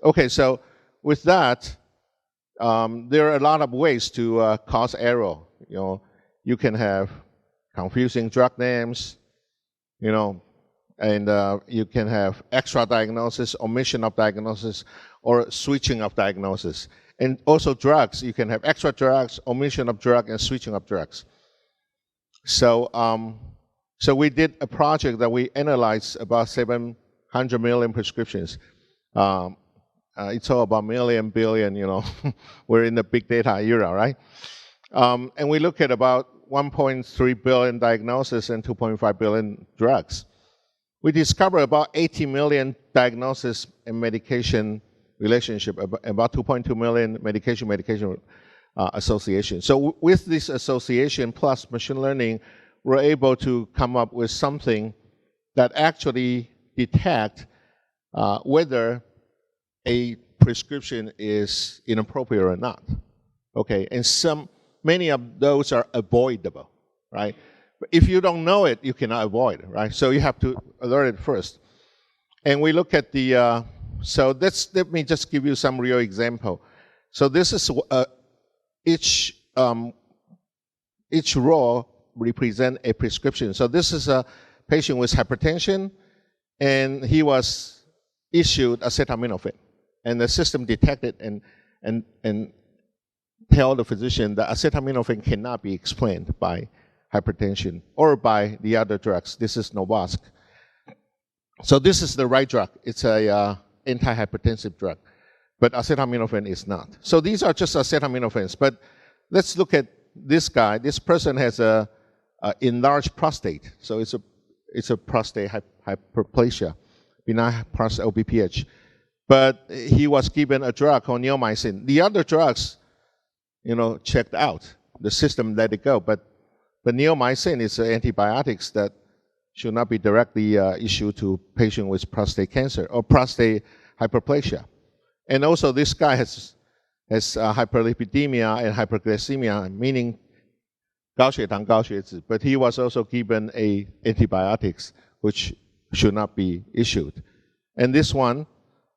Okay, so with that, there are a lot of ways to cause error. You can have confusing drug names, and you can have extra diagnosis, omission of diagnosis, or switching of diagnosis. And also drugs, you can have extra drugs, omission of drug, and switching of drugs. So, so we did a project that we analyzed about 700 million prescriptions. It's all about million, billion, We're in the big data era, right? And we look at about 1.3 billion diagnoses and 2.5 billion drugs. We discovered about 80 million diagnosis and medication relationship, about 2.2 million medication association. So with this association plus machine learning, we're able to come up with something that actually detect whether a prescription is inappropriate or not. Okay, and many of those are avoidable, right? But if you don't know it, you cannot avoid it, right? So you have to alert it first. And we look at the, so let me just give you some real example. So this is each row represent a prescription. So this is a patient with hypertension, and he was issued acetaminophen, and the system detected and tell the physician that acetaminophen cannot be explained by hypertension or by the other drugs. This is Novosk. So this is the right drug. It's a antihypertensive drug, but acetaminophen is not. So these are just acetaminophen. But let's look at this guy. This person has a enlarged prostate. So it's a prostate hyperplasia, benign prostate LBPH. But he was given a drug called neomycin. The other drugs, checked out. The system let it go. But neomycin is antibiotics that should not be directly issued to patient with prostate cancer or prostate hyperplasia. And also this guy has hyperlipidemia and hyperglycemia, meaning 高血糖, 高血脂, but he was also given antibiotics which should not be issued. And this one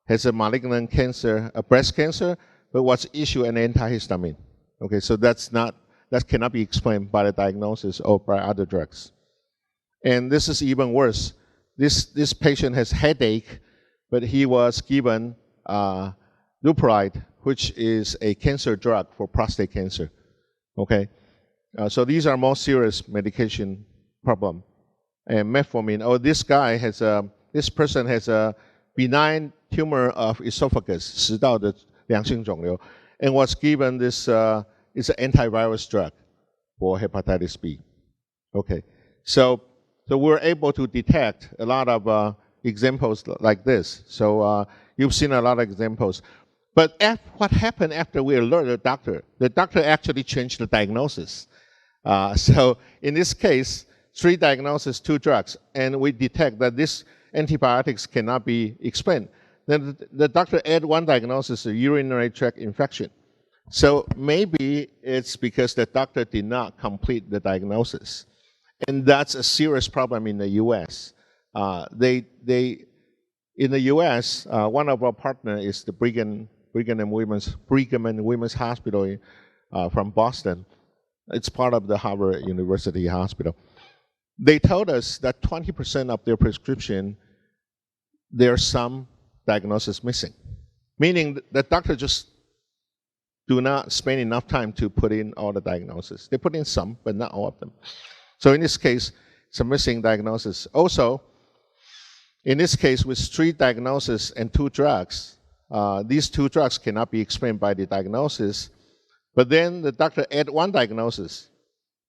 has a malignant cancer, a breast cancer, but was issued an antihistamine. Okay, so that cannot be explained by the diagnosis or by other drugs. And this is even worse. This patient has headache, but he was given leuprolide, which is a cancer drug for prostate cancer. Okay, so these are more serious medication problem. And metformin. Oh, this person has a benign tumor of esophagus, 食道的良性肿瘤, and was given this is an antivirus drug for hepatitis B. Okay, so we're able to detect a lot of examples like this. So you've seen a lot of examples. But what happened after we alerted the doctor? The doctor actually changed the diagnosis. So in this case, 3 diagnoses, 2 drugs, and we detect that these antibiotics cannot be explained. Then the doctor add 1 diagnosis, a urinary tract infection. So maybe it's because the doctor did not complete the diagnosis. And that's a serious problem in the U.S. In the U.S., one of our partners is the Brigham and Women's Hospital from Boston. It's part of the Harvard University Hospital. They told us that 20% of their prescription, there's some diagnosis missing, meaning the doctor just do not spend enough time to put in all the diagnoses. They put in some, but not all of them. So in this case, it's a missing diagnosis. Also, in this case, with 3 diagnoses and 2 drugs, these 2 drugs cannot be explained by the diagnosis. But then the doctor add 1 diagnosis,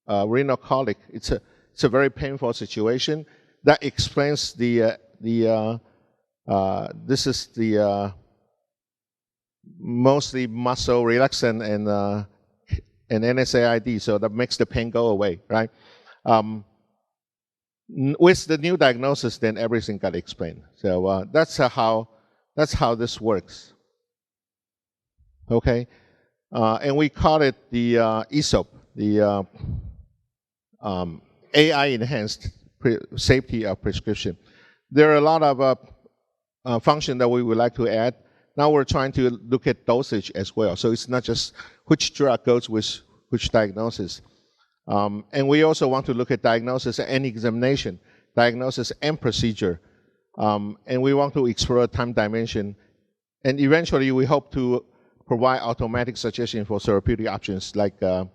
renal colic. It's a very painful situation that explains this is the mostly muscle relaxant and NSAID, so that makes the pain go away, right? With the new diagnosis, then everything got explained. So that's how this works. Okay, and we call it the ESOP, the AI-enhanced safety of prescription. There are a lot of functions that we would like to add. Now we're trying to look at dosage as well. So it's not just which drug goes with which diagnosis. And we also want to look at diagnosis and examination, diagnosis and procedure. And we want to explore time dimension. And eventually, we hope to provide automatic suggestion for therapeutic options, like a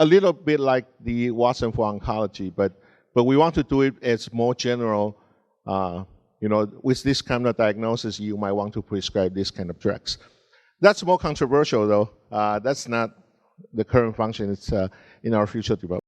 little bit like the Watson for oncology, but we want to do it as more general. With this kind of diagnosis, you might want to prescribe this kind of drugs. That's more controversial, though. That's not the current function. It's in our future development.